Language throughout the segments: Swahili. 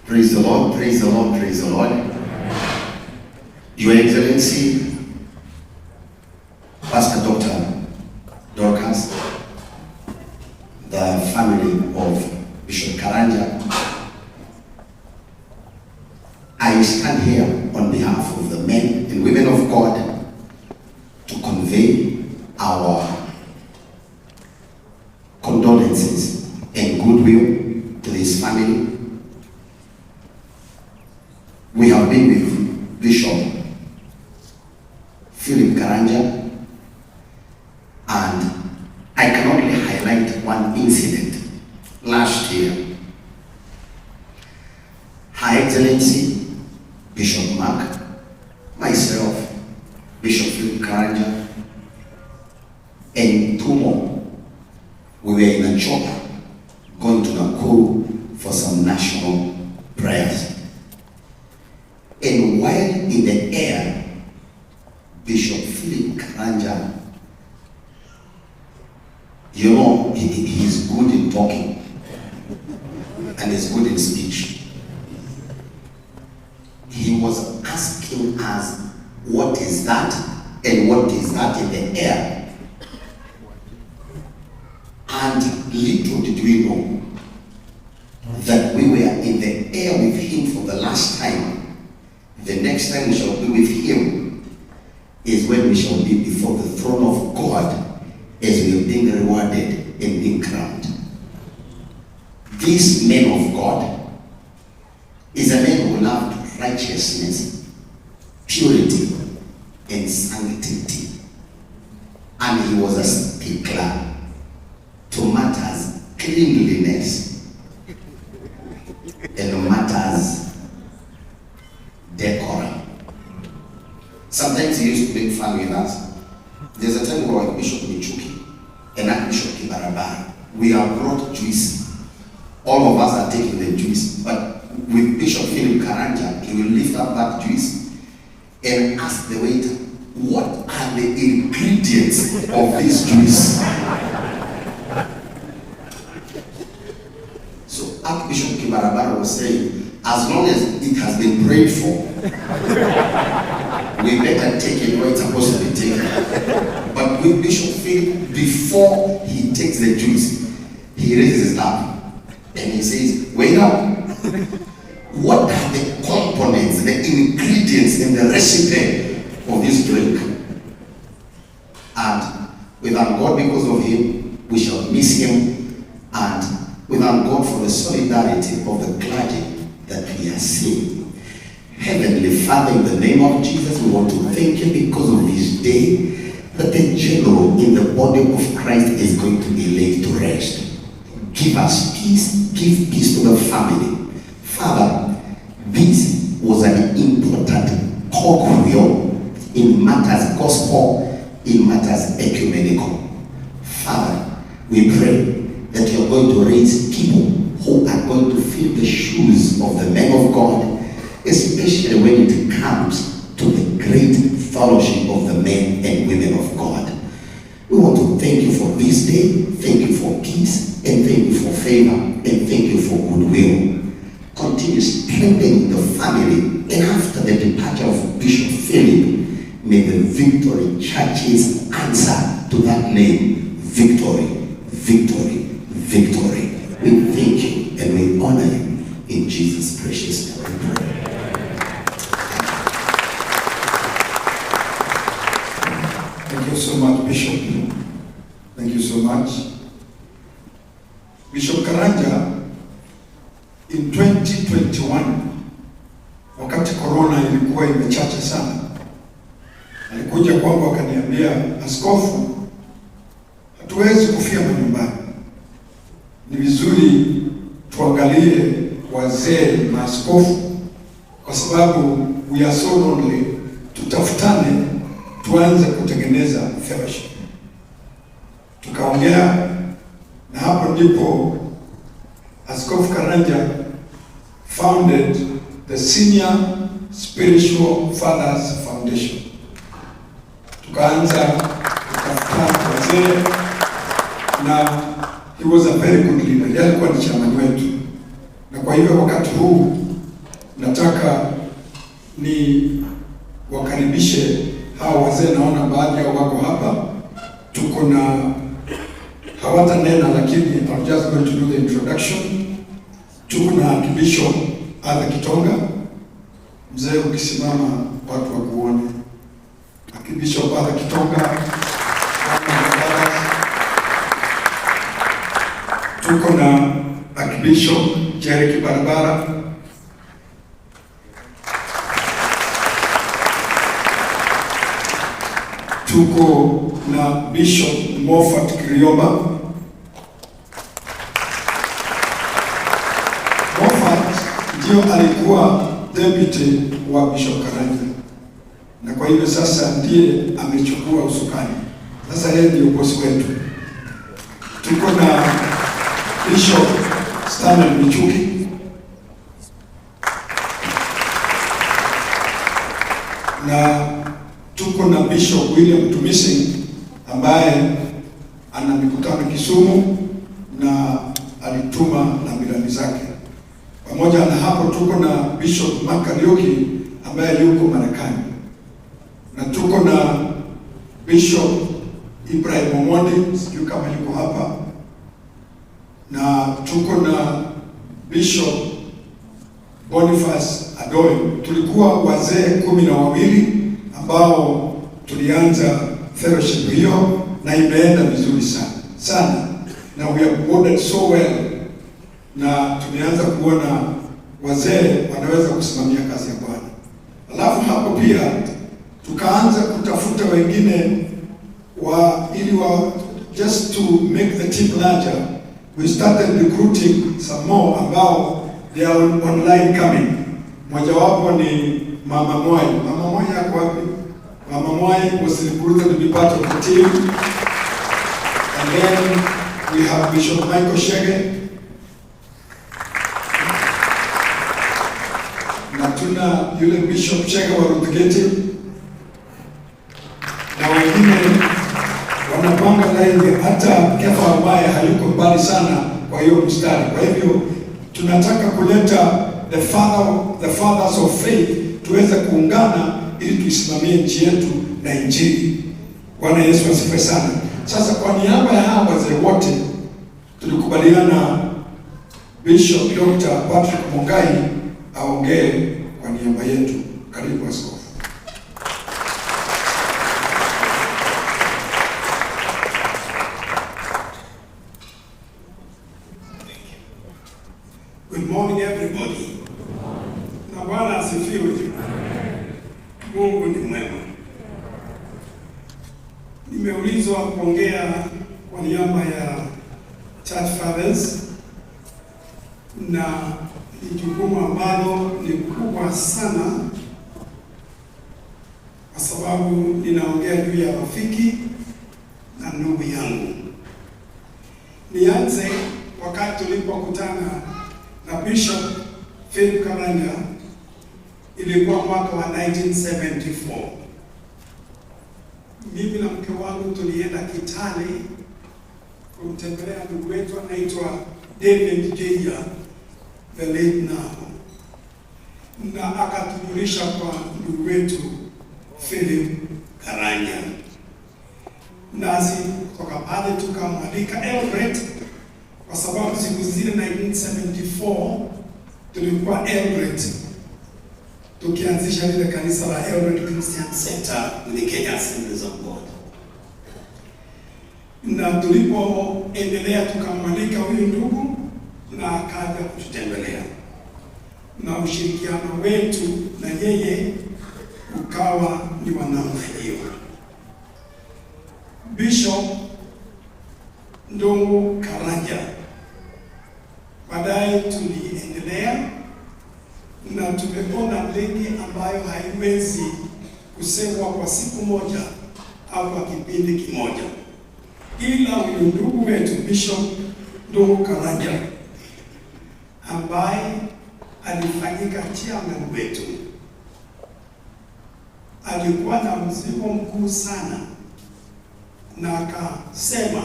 Praise the Lord, praise the Lord, praise the Lord. Your Excellency, Pastor Dr. Dorcas, the family of Bishop Karanja, I stand here on behalf of the men and women of God to convey our condolences and goodwill to this family. We have been with Bishop Philip Karanja, and I can only highlight one incident. Last year, Her Excellency Bishop Mark, myself, Bishop Philip Karanja, and two more, we were in a chopper going to Nakuru for some national prayers. And while in the air, Bishop Philip Karanja, you know, he's good in talking and he's good in speech. He was asking us, what is that and what is that in the air? And little did we know that we were in the air with him for the last time. The next time we shall be with him is when we shall be before the throne of God as we are being rewarded and being crowned. This man of God is a man who loved righteousness, purity, and sanctity. And he was a stickler to matters cleanliness and matters decorum. Sometimes he used to make fun with us. There's a time we were with Bishop Michuki and Archbishop Kibarabara. We have brought juice. All of us are taking the juice, but with Bishop Philip Karanja, he will lift up that juice and ask the waiter, what are the ingredients of this juice? So Archbishop Kibarabara was saying, as long as it has been prayed for, we better take it where it's supposed to be taken. But with Bishop Philip, before he takes the juice, he raises his up and he says, wait up. What are the components, the ingredients in the recipe of this drink? And we thank God because of him. We shall miss him. And we thank God for the solidarity of the clergy that we are seeing. Heavenly Father, in the name of Jesus, we want to thank you because of this day that the general in the body of Christ is going to be laid to rest. Give us peace, give peace to the family. Father, this was an important cogwheel in matters gospel, in matters ecumenical. Father, we pray that you are going to raise people who are going to fill the shoes of the men of God, especially when it comes to the great fellowship of the men and women of God. We want to thank you for this day, thank you for peace, and thank you for favor, and thank you for goodwill. Continue strengthening the family, and after the departure of Bishop Philip, may the Victory Churches answer to that name, Victory, Victory, Victory. We thank you and we honor you. In Jesus' precious name we pray. Thank you so much, Bishop. Thank you so much. Bishop Karanja, in 2021, wakati corona ilikuwa imechache sana, alikuja kwangu akaniambia, askofu, hatuwezi kufia manyumbani. Ni vizuri tuangalie wazee na askofu, kwa sababu we are so lonely, tutafutane tuanze kutengeneza fellowship. Tukaongea na hapo ndipo Askofu Karanja founded the Senior Spiritual Fathers Foundation. Tukaanza kutafuta wazee na he was a very good leader. Yeye alikuwa ni chama wetu. Na kwa hivyo wakati huu nataka ni wakaribishe hao wazee. Naona baadhi yao wako hapa, tuko na hawatanena, lakini I'm just going to do the introduction. Tuko na Archbishop Arthur Kitonga. Mzee, ukisimama watu wakuone. Archbishop Arthur Kitonga. Tuko na Archbishop Jerry Kibarabara. Tuko na Bishop Moffat Kirioba. Moffat ndio alikuwa deputy wa Bishop Karanja, na kwa hivyo sasa ndiye amechukua usukani. Sasa yeye ndio bosi wetu. Tuko na Bishop Stanley Michuki. Na tuko na Bishop William Tumisi ambaye ana mikutano Kisumu na alituma na miradi zake. Pamoja na hapo tuko na Bishop Makarioki ambaye yuko Marekani. Na tuko na Bishop Ibrahim Omondi, sijui kama yuko hapa. Na tuko na Bishop Boniface Adoy. Tulikuwa wazee 12 ambao tulianza fellowship hiyo, na imeenda vizuri sana, na we have worked so well, na tumeanza kuona wazee wanaweza kusimamia kazi ya Bwana. Alafu hapo pia tukaanza kutafuta wengine just to make the team larger. We started recruiting some more ambao they are online coming. Moja wapo ni Mama Mwai. Mama Mwai yako wapi? Mama Mwai was recruited to be part of the team. And then we have Bishop Michael Shege. Na tuna yule Bishop Shege wa Ruthgeti. Na wengine wanapanga laini, hata Kefa ambaye hayuko mbali sana kwa hiyo mstari. Kwa hivyo tunataka kuleta the fathers of faith tuweze kuungana ili tuisimamie nchi yetu na Injili. Bwana Yesu asifiwe sana. Sasa kwa niaba ya hawa wazee wote tulikubaliana Bishop Dr. Patrick Mungai aongee kwa niaba yetu. Karibu askofu. Good morning everybody. Na Bwana asifiwe. Mungu ni mwema. Nimeulizwa kuongea kwa niaba ya Church Fathers, na ni jukumu ambalo ni kubwa sana, kwa sababu ninaongea juu ya rafiki na ndugu yangu. Nianze wakati tulipokutana na Bishop Philip Karanja, ilikuwa mwaka wa 1974. Mimi na mke wangu tulienda Kitale kumtembelea ndugu wetu anaitwa David Jeya, the late now, na akatujulisha kwa ndugu wetu Philip Karanja. Nasi kutoka pale tukamwalika Eldoret, kwa sababu siku zile 1974 tulikuwa Eldoret tukianzisha lile kanisa la Eldoret Christian Center with the Kenya Assemblies of God. Na tulipoendelea tukamwalika huyu ndugu na akaja kututembelea, na ushirikiano wetu na yeye ukawa ni wa namna hiyo. Bishop Ndungu Karanja, baadaye tuliendelea na tumeona mengi ambayo haiwezi kusemwa kwa siku moja au kwa kipindi kimoja, ila huyu ndugu wetu Bishop Ndungu Karanja ambaye alifanyika chairman wetu alikuwa na mzigo mkuu sana, na akasema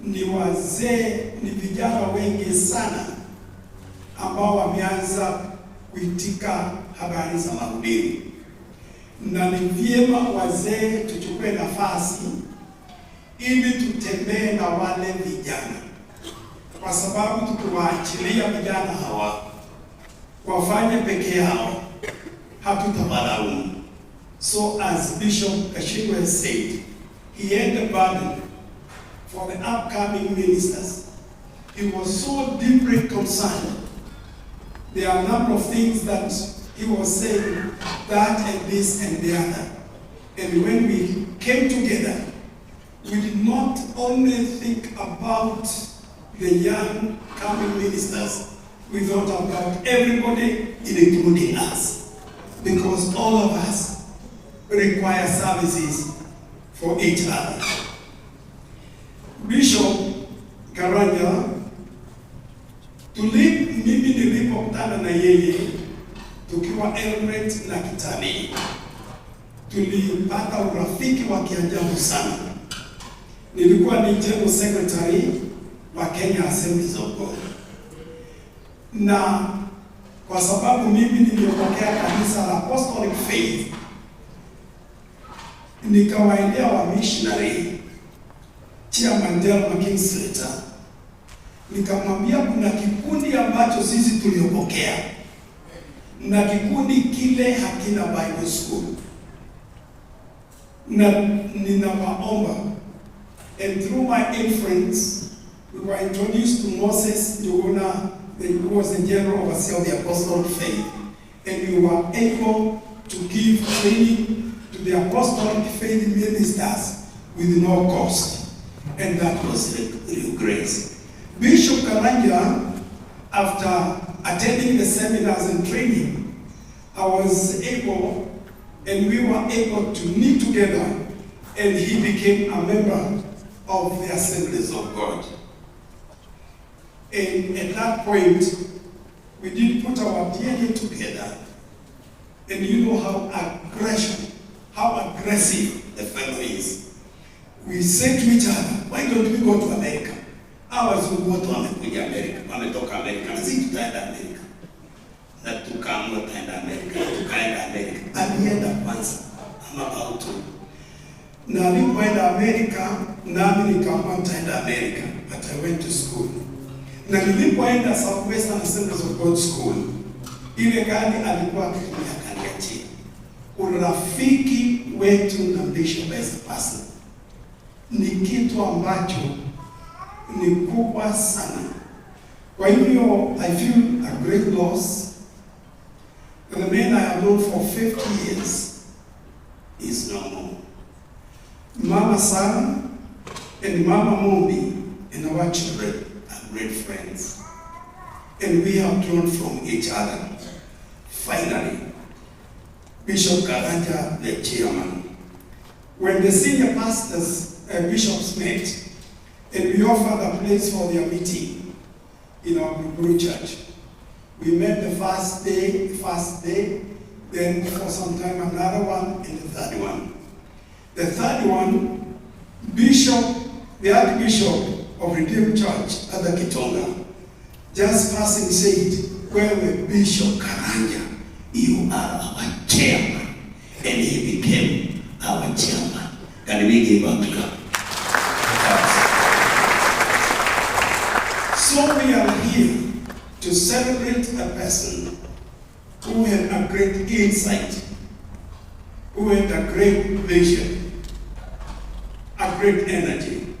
ni wazee, ni vijana wengi sana ambao wameanza kuitika habari za mahubiri, na ni vyema wazee tuchukue nafasi ili tutembee na wale vijana, kwa sababu tukiwaachilia vijana hawa wafanye peke yao hatutawadaumu. So as Bishop Kashigo has said, he had a burden for the upcoming ministers. He was so deeply concerned. There are a number of things that he was saying, that and this and the other. And when we came together, we did not only think about the young coming ministers, we thought about everybody, including us, because all of us require services for each other. Bishop Karanja, mimi nilipokutana na yeye tukiwa Eldoret na Kitale, tulipata urafiki wa kiajabu sana. Nilikuwa ni General Secretary wa Kenya Assemblies of God, na kwa sababu mimi niliopokea kanisa la Apostolic Faith, nikawaendea wa missionary Chairman Delma Kingslater, nikamwambia kuna kikundi ambacho sisi tuliopokea na kikundi kile hakina Bible school, na ninawaomba, and through my influence we were introduced to Moses Njuguna, who was the general overseer of the Apostolic Faith, and we were able to give training to the Apostolic Faith ministers with no cost, and that was real grace. Bishop Karanja, after attending the seminars and training, I was able, and we were able to meet together, and he became a member of the Assemblies of God. And at that point, we did put our DNA together, and you know how aggressive the fellow is. We said to each other, why don't we go to America? Wazungu wote wamekuja Amerika, wametoka Amerika, na sisi tutaenda Amerika. Na tukaamua tutaenda Amerika, tukaenda Amerika. Alienda kwanza, ama auto. Na alipoenda Amerika, nami nikaamua nitaenda Amerika, but I went to school. Na nilipoenda Southwestern Assemblies of God School, ile gari alikuwa akitumia kaniachia. Urafiki wetu na Bishop as a person ni kitu ambacho ni kubwa sana. Kwa hivyo, I feel a great loss. The man I have known for 50 years is no more. Mama Sarah and Mama Mombi and our children are great friends. And we have drawn from each other. Finally, Bishop Karanja, the chairman. When the senior pastors, bishops met, and we offered a place for their meeting in our Guru church. We met the first day, then for some time another one, and the third one. The third one, the Archbishop of Redeemed Church at the Kitonga, just passing said, "Wewe Bishop Karanja, you are our chairman," and he became our chairman. Can we give up to God? So we are here to celebrate a person who had a great insight, who had a great vision, a great energy.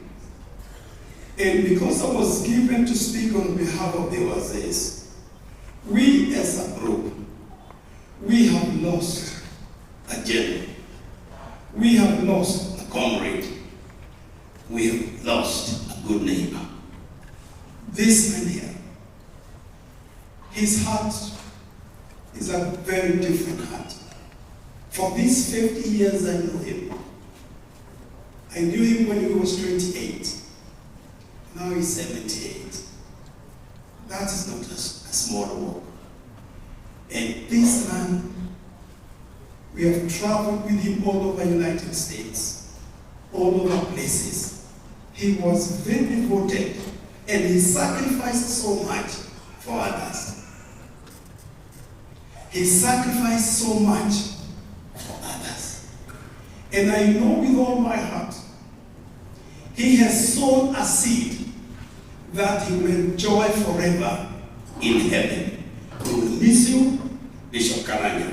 And because I was given to speak on behalf of the Wazes, we as a group, we have lost a general. We have lost a comrade. We have lost a good neighbor. This man here, his heart is a very different heart. For these 50 years I know him. I knew him when he was 28. Now he's 78. That is not a small work. And this man, we have traveled with him all over the United States, all over places. He was very devoted, and he sacrificed so much for others. He sacrificed so much for others. And I know with all my heart, he has sown a seed that he will enjoy forever in heaven. We will miss you, Bishop Karanja.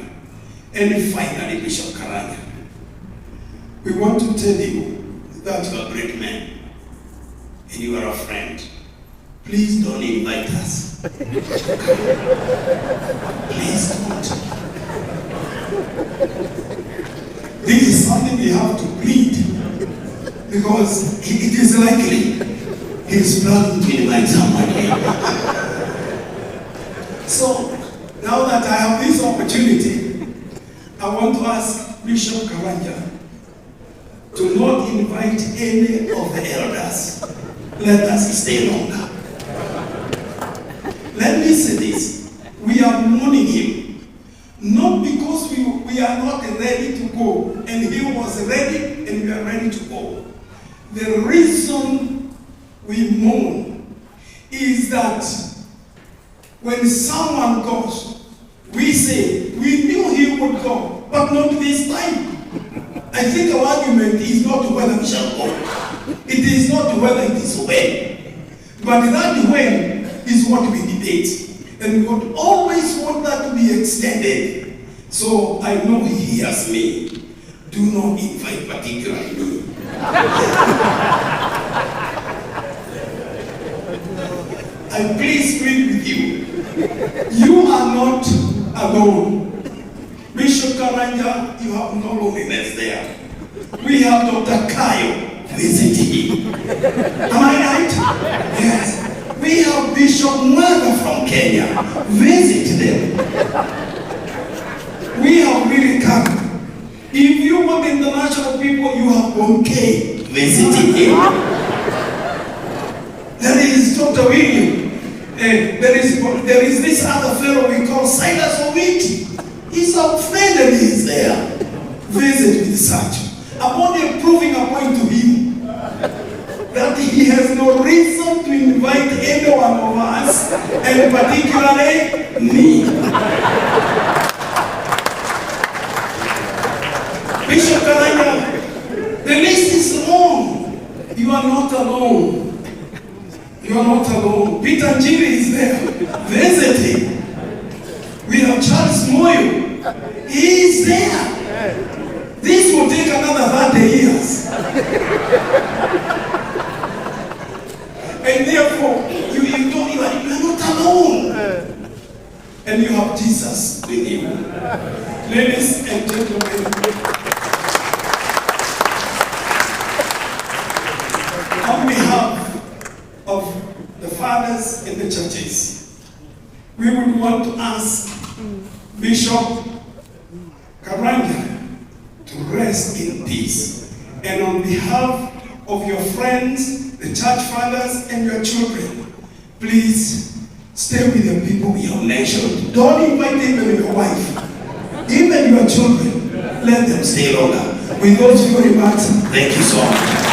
And finally, Bishop Karanja, we want to tell you that you are a great man and you are a friend. Please don't invite us. Please don't. This is something we have to plead, because it is likely he is planning to invite somebody. So, now that I have this opportunity, I want to ask Bishop Karanja to not invite any of the elders. Let us stay longer. Let me say this. We are mourning him, not because we are not ready to go, and he was ready and we are ready to go. The reason we mourn is that when someone goes, we say, we knew he would go, but not this time. I think our argument is not whether we shall go. It is not whether it is when. But that when is what we debate. And we would always want that to be extended. So I know he hears me. Do not invite particularly me. I please plead with you. You are not alone. Bishop Karanja, you have no loneliness there. We have Dr. Kayo visiting. Am I right? Yes. We have Bishop Mwanga from Kenya. Visit them. We have really come. If you work in the national people, you have Bonke visiting him. There is Dr. William. There is this other fellow we call Silas Owiti. He's our friend and he's there. Visit with such. I'm only proving a point to him that he has no reason to invite any one of us, and particularly me. Bishop Karanja, the list is long. You are not alone. You are not alone. Peter Njiri is there. Visit him. We have Charles Moyo. He is there. This will take another 30 years. And therefore, you are not alone. And you have Jesus with you. Ladies and gentlemen, on behalf of the fathers in the churches, we would want to ask Bishop Karanja to rest in peace. And on behalf of your friends, the church fathers, and your children, please stay with the people you have mentioned. Don't invite even your wife, even your children. Let them stay longer. With those few remarks, thank you so much.